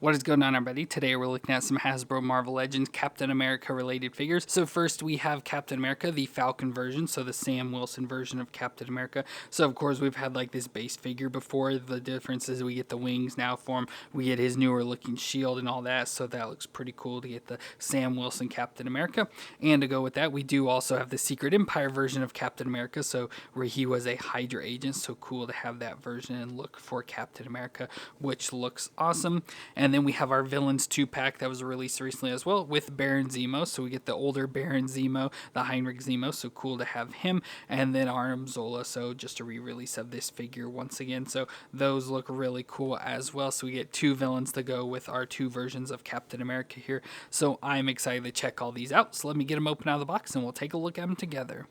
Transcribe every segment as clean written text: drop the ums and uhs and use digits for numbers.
What is going on, everybody? Today we're looking at some Hasbro Marvel Legends Captain America related figures. So first we have Captain America, the Falcon version, so the Sam Wilson version of Captain America. So of course we've had like this base figure before. The difference is we get the wings now for him. We get his newer looking shield and all that, so that looks pretty cool to get the Sam Wilson Captain America. And to go with that, we do also have the Secret Empire version of Captain America, so where he was a Hydra agent, so cool to have that version and look for Captain America, which looks awesome. And then we have our Villains 2-pack that was released recently as well with Baron Zemo. So we get the older Baron Zemo, the Heinrich Zemo, so cool to have him. And then Arnim Zola, so just a re-release of this figure once again. So those look really cool as well. So we get two villains to go with our two versions of Captain America here. So I'm excited to check all these out. So let me get them open out of the box and we'll take a look at them together.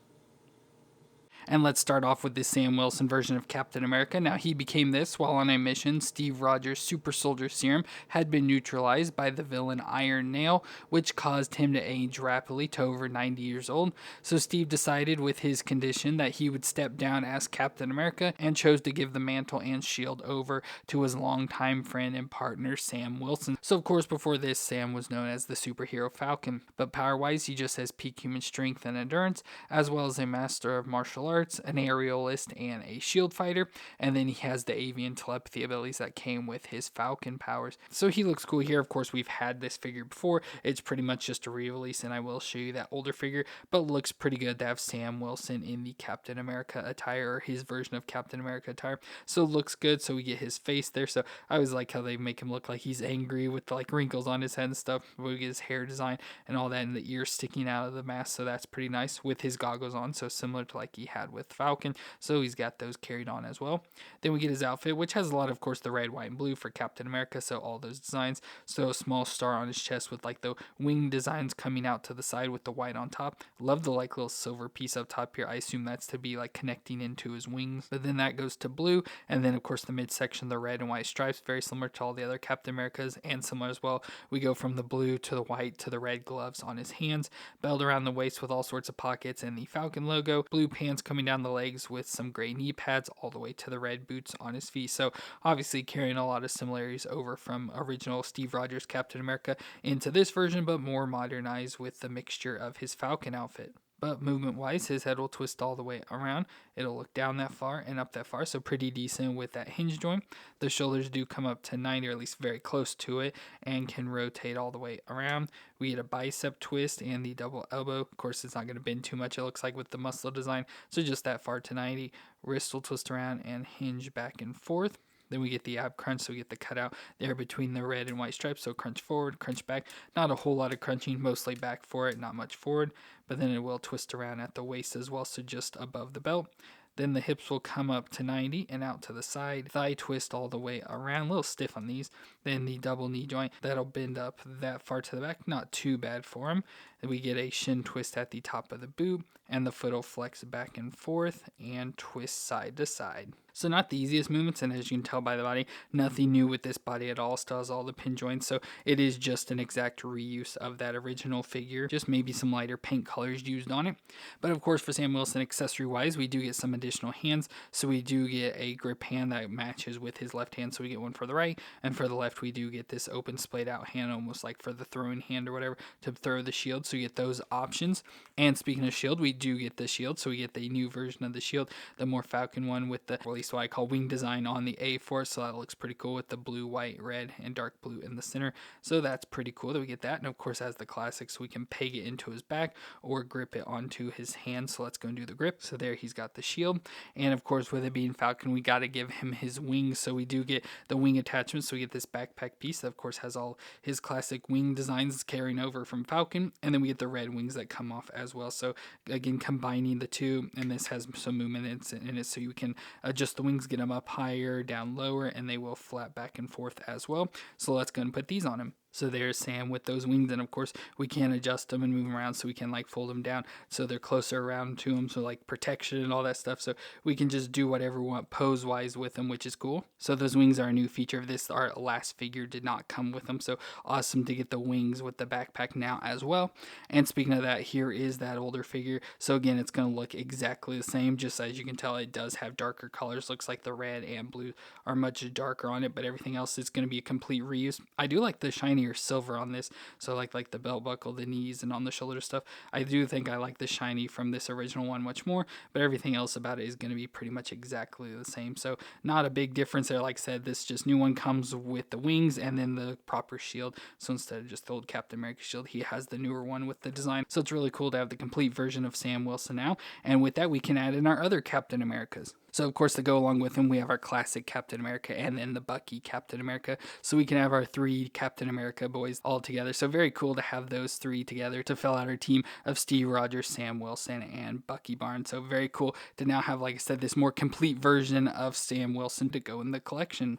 And let's start off with the Sam Wilson version of Captain America. Now, he became this while on a mission. Steve Rogers' super soldier serum had been neutralized by the villain Iron Nail, which caused him to age rapidly to over 90 years old. So Steve decided with his condition that he would step down as Captain America and chose to give the mantle and shield over to his longtime friend and partner Sam Wilson. So of course before this, Sam was known as the superhero Falcon, but power-wise he just has peak human strength and endurance, as well as a master of martial arts, an aerialist, and a shield fighter. And then he has the avian telepathy abilities that came with his Falcon powers. So he looks cool here. Of course, we've had this figure before. It's pretty much just a re-release, and I will show you that older figure, but looks pretty good to have Sam Wilson in the Captain America attire, or his version of Captain America attire. So looks good. So we get his face there. So I always like how they make him look like he's angry with like wrinkles on his head and stuff. We get his hair design and all that, and the ears sticking out of the mask. So that's pretty nice with his goggles on. So similar to like he had with Falcon, so he's got those carried on as well. Then we get his outfit, which has a lot of course the red, white, and blue for Captain America, so all those designs. So a small star on his chest with like the wing designs coming out to the side with the white on top. Love the like little silver piece up top here. I assume that's to be like connecting into his wings, but then that goes to blue, and then of course the midsection, the red and white stripes, very similar to all the other Captain Americas, and similar as well. We go from the blue to the white to the red gloves on his hands, belt around the waist with all sorts of pockets and the Falcon logo, blue pants coming down the legs with some gray knee pads all the way to the red boots on his feet. So obviously carrying a lot of similarities over from original Steve Rogers Captain America into this version, but more modernized with the mixture of his Falcon outfit. But movement wise, his head will twist all the way around. It'll look down that far and up that far, so pretty decent with that hinge joint. The shoulders do come up to 90, or at least very close to it, and can rotate all the way around. We get a bicep twist and the double elbow. Of course, it's not going to bend too much, it looks like, with the muscle design, so just that far to 90. Wrist will twist around and hinge back and forth. Then we get the ab crunch, so we get the cutout there between the red and white stripes. So crunch forward, crunch back. Not a whole lot of crunching, mostly back for it, not much forward. But then it will twist around at the waist as well, so just above the belt. Then the hips will come up to 90 and out to the side. Thigh twist all the way around, a little stiff on these. Then the double knee joint, that'll bend up that far to the back, not too bad for him. Then we get a shin twist at the top of the boot, and the foot will flex back and forth and twist side to side. So not the easiest movements, and as you can tell by the body, nothing new with this body at all. Still has all the pin joints, so it is just an exact reuse of that original figure, just maybe some lighter paint colors used on it. But of course for Sam Wilson, accessory wise, we do get some additional hands. So we do get a grip hand that matches with his left hand, so we get one for the right, and for the left we do get this open splayed out hand, almost like for the throwing hand or whatever, to throw the shield. So you get those options. And speaking of shield, we do get the shield, so we get the new version of the shield, the more Falcon one with the, or at least what I call wing design on the A for it. So that looks pretty cool with the blue, white, red, and dark blue in the center. So that's pretty cool that we get that. And of course as the classic, so we can peg it into his back or grip it onto his hand. So let's go and do the grip. So there he's got the shield. And of course with it being Falcon, we got to give him his wings. So we do get the wing attachment. So we get this backpack piece that of course has all his classic wing designs carrying over from Falcon. And then we get the red wings that come off as well. So again, combining the two, and this has some movement in it, so you can adjust the wings, get them up higher, down lower, and they will flap back and forth as well. So let's go and put these on him. So there's Sam with those wings, and of course we can adjust them and move them around, so we can like fold them down so they're closer around to him, so like protection and all that stuff. So we can just do whatever we want pose wise with them, which is cool. So those wings are a new feature of this. Our last figure did not come with them, so awesome to get the wings with the backpack now as well. And speaking of that, here is that older figure. So again, it's going to look exactly the same, just as you can tell it does have darker colors. Looks like the red and blue are much darker on it, but everything else is going to be a complete reuse. I do like the shinier silver on this, so like the belt buckle, the knees, and on the shoulder stuff. I do think I like the shiny from this original one much more, but everything else about it is going to be pretty much exactly the same. So not a big difference there. Like I said, this just new one comes with the wings and then the proper shield. So instead of just the old Captain America shield, he has the newer one with the design. So it's really cool to have the complete version of Sam Wilson now. And with that, we can add in our other Captain Americas. So of course, to go along with him, we have our classic Captain America and then the Bucky Captain America. So we can have our 3 Captain America boys all together. So very cool to have those 3 together to fill out our team of Steve Rogers, Sam Wilson, and Bucky Barnes. So very cool to now have, like I said, this more complete version of Sam Wilson to go in the collection.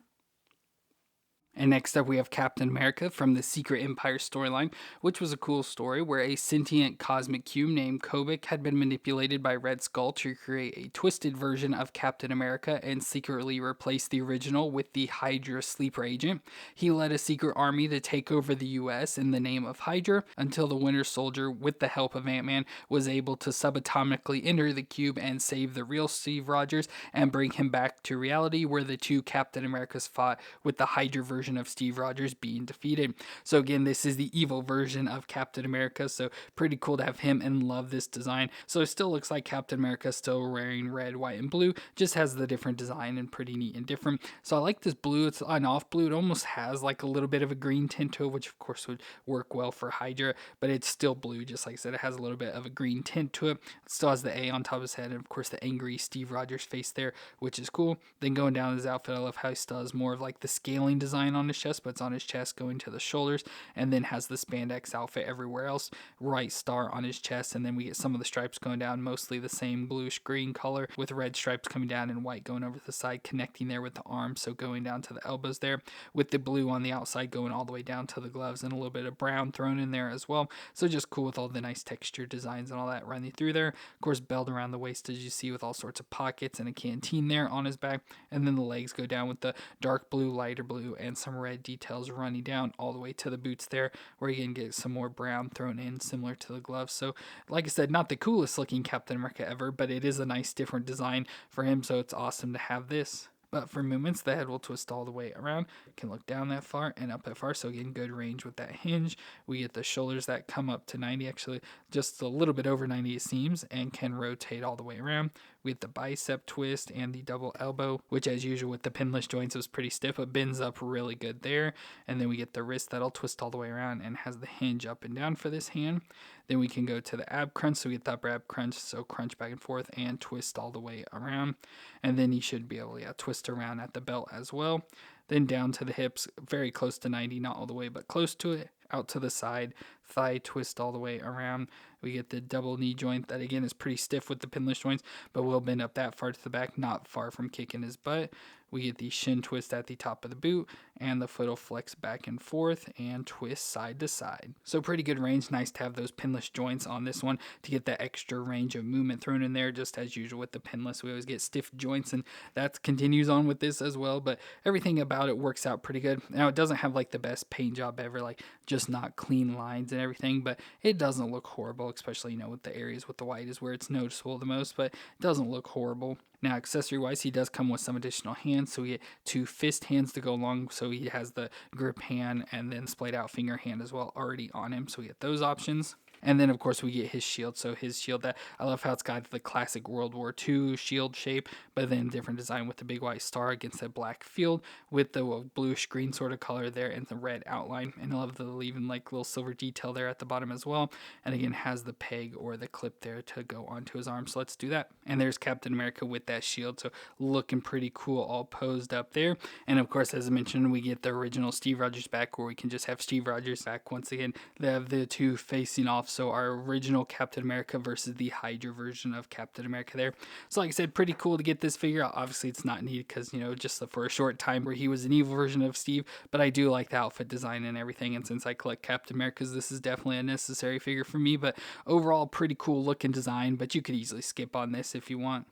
And next up, we have Captain America from the Secret Empire storyline, which was a cool story where a sentient cosmic cube named Kobik had been manipulated by Red Skull to create a twisted version of Captain America and secretly replace the original with the Hydra sleeper agent. He led a secret army to take over the US in the name of Hydra until the Winter Soldier, with the help of Ant-Man, was able to subatomically enter the cube and save the real Steve Rogers and bring him back to reality, where the 2 Captain Americas fought, with the Hydra version of Steve Rogers being defeated. So again, this is the evil version of Captain America, so pretty cool to have him, and love this design. So it still looks like Captain America, still wearing red, white, and blue, just has the different design and pretty neat and different. So I like this blue. It's an off blue. It almost has like a little bit of a green tint to it, which of course would work well for Hydra, but it's still blue. Just like I said, it has a little bit of a green tint to it. It still has the A on top of his head, and of course the angry Steve Rogers face there, which is cool. Then going down his outfit, I love how he still has more of like the scaling design on his chest, but it's on his chest going to the shoulders, and then has the spandex outfit everywhere else, right star on his chest, and then we get some of the stripes going down, mostly the same bluish green color with red stripes coming down and white going over the side, connecting there with the arms, so going down to the elbows there, with the blue on the outside going all the way down to the gloves, and a little bit of brown thrown in there as well. So just cool with all the nice texture designs and all that running through there. Of course, belt around the waist, as you see, with all sorts of pockets and a canteen there on his back, and then the legs go down with the dark blue, lighter blue, and some red details running down all the way to the boots there, where you can get some more brown thrown in similar to the gloves. So like I said, not the coolest looking Captain America ever, but it is a nice different design for him, so it's awesome to have this. But for movements, the head will twist all the way around. Can look down that far and up that far, so again, good range with that hinge. We get the shoulders that come up to 90, actually just a little bit over 90 it seems, and can rotate all the way around. We get the bicep twist and the double elbow, which as usual with the pinless joints was pretty stiff, but bends up really good there. And then we get the wrist that'll twist all the way around and has the hinge up and down for this hand. Then we can go to the ab crunch, so we get the upper ab crunch, so crunch back and forth and twist all the way around. And then you should be able to twist around at the belt as well. Then down to the hips, very close to 90, not all the way, but close to it. Out to the side, thigh twist all the way around. We get the double knee joint that again is pretty stiff with the pinless joints, but will bend up that far to the back, not far from kicking his butt. We get the shin twist at the top of the boot, and the foot will flex back and forth and twist side to side. So pretty good range. Nice to have those pinless joints on this one to get that extra range of movement thrown in there. Just as usual with the pinless, we always get stiff joints, and that continues on with this as well, but everything about it works out pretty good. Now it doesn't have like the best paint job ever, like just not clean lines and everything, but it doesn't look horrible, especially with the areas with the white is where it's noticeable the most, but it doesn't look horrible. Now, accessory wise, he does come with some additional hands, so we get 2 fist hands to go along, so he has the grip hand and then splayed out finger hand as well already on him, so we get those options. And then, of course, we get his shield. So his shield, that I love how it's got the classic World War II shield shape, but then different design with the big white star against the black field with the bluish green sort of color there and the red outline. And I love the even like little silver detail there at the bottom as well. And again, has the peg or the clip there to go onto his arm. So let's do that. And there's Captain America with that shield. So looking pretty cool, all posed up there. And of course, as I mentioned, we get the original Steve Rogers back, where we can just have Steve Rogers back once again. They have the 2 facing off, So our original Captain America versus the Hydra version of Captain America there. So like I said, pretty cool to get this figure. Obviously it's not needed because, you know, just for a short time where he was an evil version of Steve, but I do like the outfit design and everything. And since I collect Captain Americas, this is definitely a necessary figure for me, but overall pretty cool looking design, but you could easily skip on this if you want.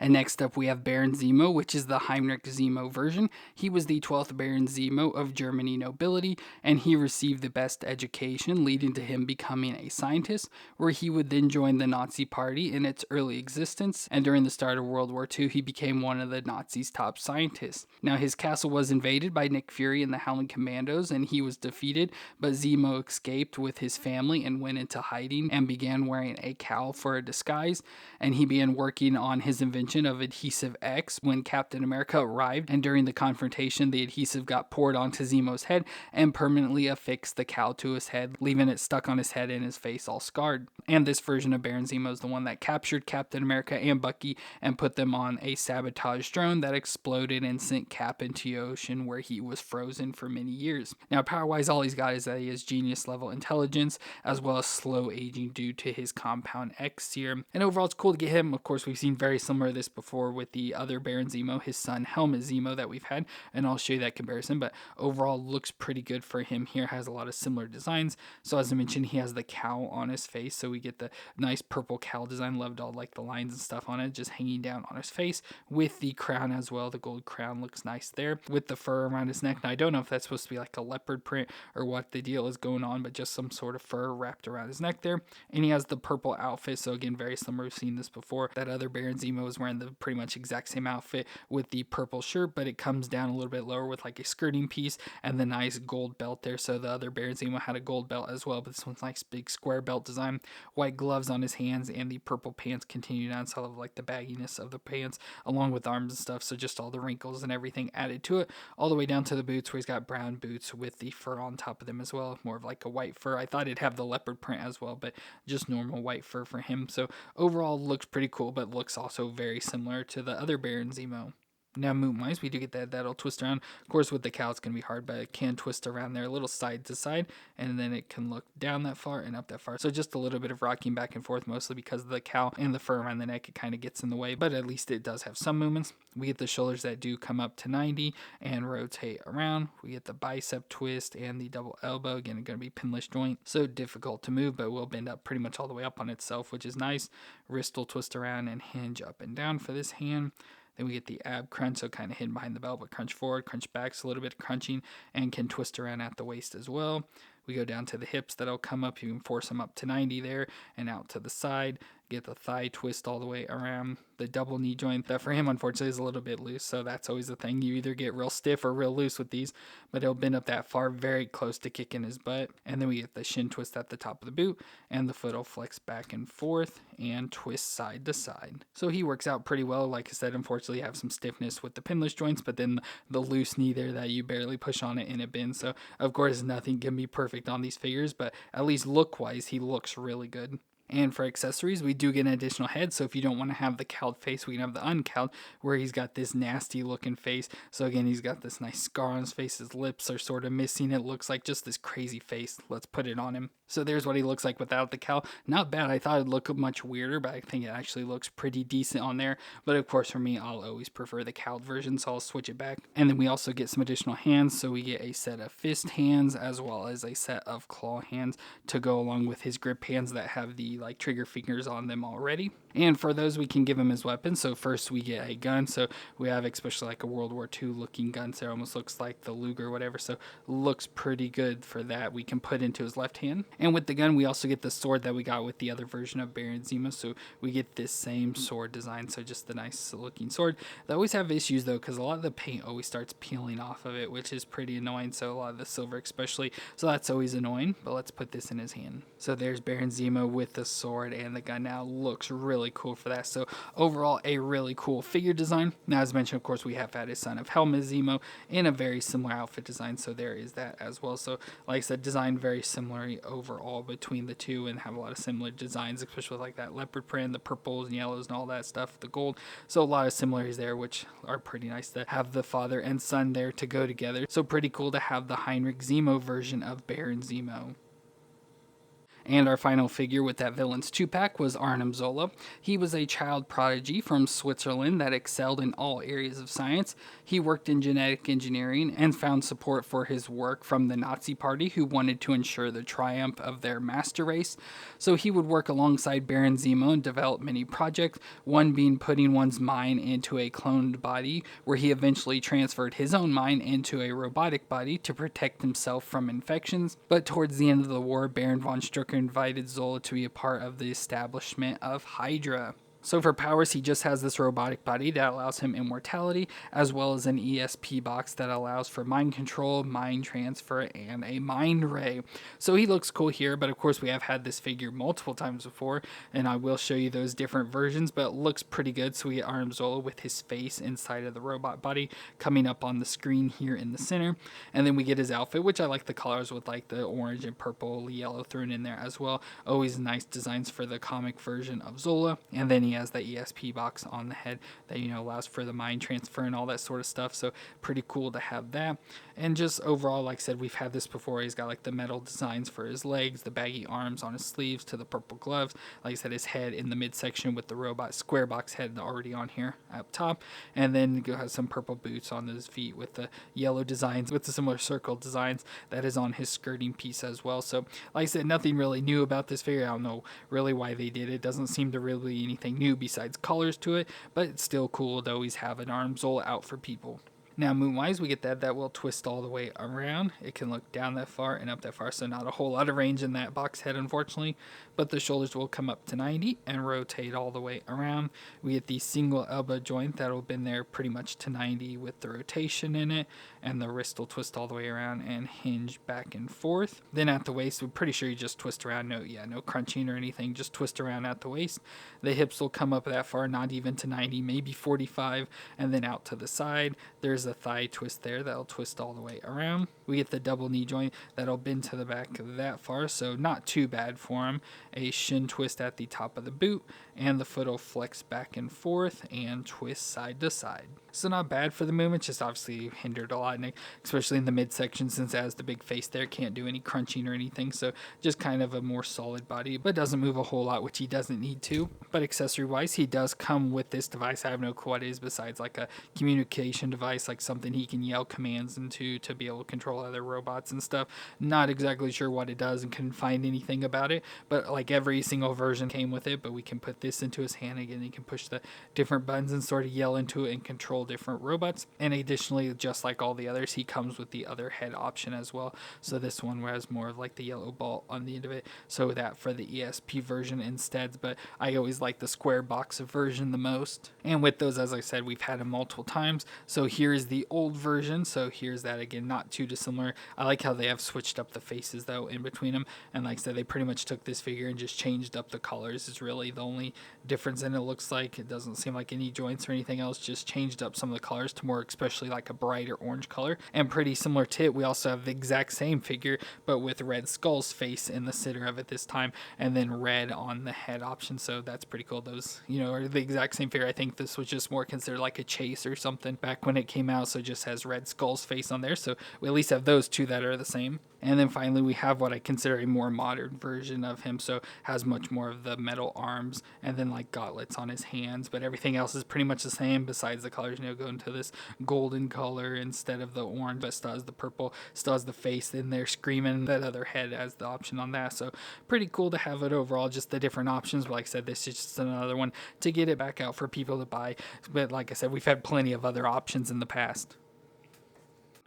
And next up, we have Baron Zemo, which is the Heinrich Zemo version. He was the 12th Baron Zemo of Germany nobility, and he received the best education, leading to him becoming a scientist, where he would then join the Nazi Party in its early existence. And during the start of World War II, he became one of the Nazis' top scientists. Now, his castle was invaded by Nick Fury and the Howling Commandos, and he was defeated, but Zemo escaped with his family and went into hiding and began wearing a cowl for a disguise, and he began working on his invention of Adhesive X when Captain America arrived, and during the confrontation, the adhesive got poured onto Zemo's head and permanently affixed the cowl to his head, leaving it stuck on his head and his face all scarred. And this version of Baron Zemo is the one that captured Captain America and Bucky and put them on a sabotage drone that exploded and sent Cap into the ocean where he was frozen for many years. Now, power-wise, all he's got is that he has genius-level intelligence as well as slow aging due to his Compound X serum. And overall, it's cool to get him. Of course, we've seen very similar to this before with the other Baron Zemo, his son Helmut Zemo that we've had, and I'll show you that comparison, but overall looks pretty good for him here. Has a lot of similar designs. So as I mentioned, he has the cowl on his face, so we get the nice purple cowl design. Loved all like the lines and stuff on it, just hanging down on his face with the crown as well. The gold crown looks nice there with the fur around his neck. Now I don't know if that's supposed to be like a leopard print or what the deal is going on, but just some sort of fur wrapped around his neck there. And he has the purple outfit, so again, very similar. We've seen this before. That other Baron Zemo was wearing the pretty much exact same outfit with the purple shirt, but it comes down a little bit lower with like a skirting piece and the nice gold belt there. So the other Baron Zemo had a gold belt as well, but this one's nice big square belt design, white gloves on his hands, and the purple pants continue down. So I love like the bagginess of the pants along with arms and stuff. So just all the wrinkles and everything added to it, all the way down to the boots where he's got brown boots with the fur on top of them as well, more of like a white fur. I thought it'd have the leopard print as well, but just normal white fur for him. So overall looks pretty cool, but looks also very similar to the other Baron Zemo. Now, moon-wise, we do get that'll twist around. Of course, with the cowl, it's going to be hard, but it can twist around there a little side to side, and then it can look down that far and up that far. So just a little bit of rocking back and forth, mostly because of the cowl and the fur around the neck. It kind of gets in the way, but at least it does have some movements. We get the shoulders that do come up to 90 and rotate around. We get the bicep twist and the double elbow. Again, going to be pinless joint, so difficult to move, but will bend up pretty much all the way up on itself, which is nice. Wrist will twist around and hinge up and down for this hand. Then we get the ab crunch, so kind of hidden behind the belt, but crunch forward, crunch back, so a little bit of crunching, and can twist around at the waist as well. We go down to the hips, that'll come up. You can force them up to 90 there and out to the side. Get the thigh twist all the way around. The double knee joint, that for him, unfortunately, is a little bit loose, so that's always the thing. You either get real stiff or real loose with these, but he'll bend up that far, very close to kicking his butt. And then we get the shin twist at the top of the boot, and the foot will flex back and forth and twist side to side. So he works out pretty well. Like I said, unfortunately, you have some stiffness with the pinless joints, but then the loose knee there that you barely push on it and it bends. So, of course, nothing can be perfect on these figures, but at least look-wise, he looks really good. And for accessories, we do get an additional head. So if you don't want to have the cowled face, we can have the uncowled, where he's got this nasty looking face. So again, he's got this nice scar on his face. His lips are sort of missing. It looks like just this crazy face. Let's put it on him. So there's what he looks like without the cowl. Not bad. I thought it'd look much weirder, but I think it actually looks pretty decent on there. But of course, for me, I'll always prefer the cowled version, so I'll switch it back. And then we also get some additional hands. So we get a set of fist hands as well as a set of claw hands to go along with his grip hands that have the like trigger fingers on them already. And for those, we can give him his weapons. So first we get a gun. So we have especially like a World War II looking gun. So it almost looks like the Luger or whatever. So looks pretty good for that. We can put into his left hand. And with the gun, we also get the sword that we got with the other version of Baron Zemo. So we get this same sword design. So just the nice looking sword. They always have issues though, because a lot of the paint always starts peeling off of it, which is pretty annoying. So a lot of the silver especially. So that's always annoying. But let's put this in his hand. So there's Baron Zemo with the sword and the gun. Now looks really cool for that. So overall, a really cool figure design. Now, as mentioned, of course, we have had his son of Helmut Zemo in a very similar outfit design. So there is that as well. So like I said, designed very similarly overall between the two and have a lot of similar designs, especially with like that leopard print, the purples and yellows and all that stuff, the gold. So a lot of similarities there, which are pretty nice to have the father and son there to go together. So pretty cool to have the Heinrich Zemo version of Baron Zemo. And our final figure with that Villains 2-pack was Arnim Zola. He was a child prodigy from Switzerland that excelled in all areas of science. He worked in genetic engineering and found support for his work from the Nazi Party, who wanted to ensure the triumph of their master race. So he would work alongside Baron Zemo and develop many projects, one being putting one's mind into a cloned body, where he eventually transferred his own mind into a robotic body to protect himself from infections. But towards the end of the war, Baron von Strucker invited Zola to be a part of the establishment of Hydra. So for powers, he just has this robotic body that allows him immortality, as well as an ESP box that allows for mind control, mind transfer, and a mind ray. So he looks cool here, but of course we have had this figure multiple times before, and I will show you those different versions, but it looks pretty good. So we get Arnim Zola with his face inside of the robot body coming up on the screen here in the center, and then we get his outfit, which I like the colors with like the orange and purple, yellow thrown in there as well. Always nice designs for the comic version of Zola, and then he has that ESP box on the head that, you know, allows for the mind transfer and all that sort of stuff. So pretty cool to have that. And just overall, like I said, we've had this before. He's got like the metal designs for his legs, the baggy arms on his sleeves to the purple gloves. Like I said, his head in the midsection with the robot square box head already on here up top. And then he has some purple boots on his feet with the yellow designs with the similar circle designs that is on his skirting piece as well. So like I said, nothing really new about this figure. I don't know really why they did it. Doesn't seem to really be anything new besides colors to it, but it's still cool to always have an Arnim Zola out for people. Now moon-wise, we get that will twist all the way around. It can look down that far and up that far, so not a whole lot of range in that box head, unfortunately. But the shoulders will come up to 90 and rotate all the way around. We get the single elbow joint that'll been there pretty much to 90 with the rotation in it, and the wrist will twist all the way around and hinge back and forth. Then at the waist, we're pretty sure you just twist around. No crunching or anything, just twist around at the waist. The hips will come up that far, not even to 90, maybe 45, and then out to the side. There's a thigh twist there that'll twist all the way around. We get the double knee joint that'll bend to the back that far, so not too bad for him. A shin twist at the top of the boot, and the foot will flex back and forth and twist side to side. So not bad for the movement, just obviously hindered a lot, especially in the midsection, since it has the big face there, can't do any crunching or anything, so just kind of a more solid body, but doesn't move a whole lot, which he doesn't need to. But accessory wise, he does come with this device. I have no clue what it is besides like a communication device, like something he can yell commands into to be able to control other robots and stuff. Not exactly sure what it does and couldn't find anything about it, but like every single version came with it. But we can put this into his hand again, he can push the different buttons and sort of yell into it and control different robots. And additionally, just like all the others, he comes with the other head option as well. So this one has more of like the yellow ball on the end of it, so that for the ESP version instead. But I always like the square box version the most. And with those, as I said, we've had them multiple times. So here's the old version, so here's that again, not too dissimilar. I like how they have switched up the faces though in between them, and like I said, they pretty much took this figure and just changed up the colors. Is really the only difference in it. Looks like it doesn't seem like any joints or anything else, just changed up some of the colors to more, especially like a brighter orange color. And pretty similar to it, we also have the exact same figure but with Red Skull's face in the center of it this time, and then red on the head option. So that's pretty cool. Those, you know, are the exact same figure. I think this was just more considered like a chase or something back when it came out, so it just has Red Skull's face on there. So we at least have those two that are the same. And then finally we have what I consider a more modern version of him, so has much more of the metal arms and then like gauntlets on his hands, but everything else is pretty much the same besides the colors. You know, go into this golden color instead of the orange, but still has the purple, still has the face in there screaming. That other head has the option on that, so pretty cool to have it overall, just the different options. But like I said, this is just another one to get it back out for people to buy. But like I said, we've had plenty of other options in the past.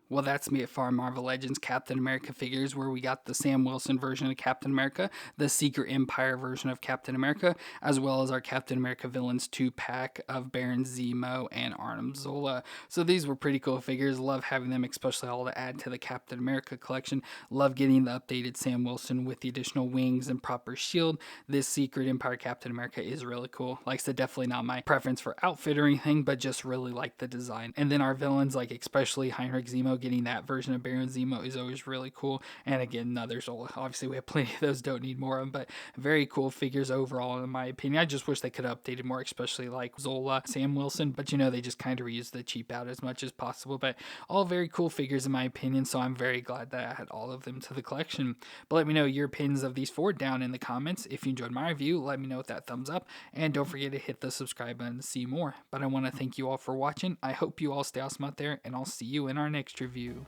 Well, that's me for our Marvel Legends Captain America figures, where we got the Sam Wilson version of Captain America, the Secret Empire version of Captain America, as well as our Captain America Villains 2-pack of Baron Zemo and Arnim Zola. So these were pretty cool figures. Love having them, especially all to add to the Captain America collection. Love getting the updated Sam Wilson with the additional wings and proper shield. This Secret Empire Captain America is really cool. Like I said, definitely not my preference for outfit or anything, but just really like the design. And then our villains, like especially Heinrich Zemo, getting that version of Baron Zemo is always really cool. And again, another Zola. Obviously, we have plenty of those, don't need more of them, but very cool figures overall, in my opinion. I just wish they could have updated more, especially like Zola, Sam Wilson, but they just kind of reused the cheap out as much as possible. But all very cool figures, in my opinion, so I'm very glad that I had all of them to the collection. But let me know your opinions of these 4 down in the comments. If you enjoyed my review, let me know with that thumbs up, and don't forget to hit the subscribe button to see more. But I want to thank you all for watching. I hope you all stay awesome out there, and I'll see you in our next review.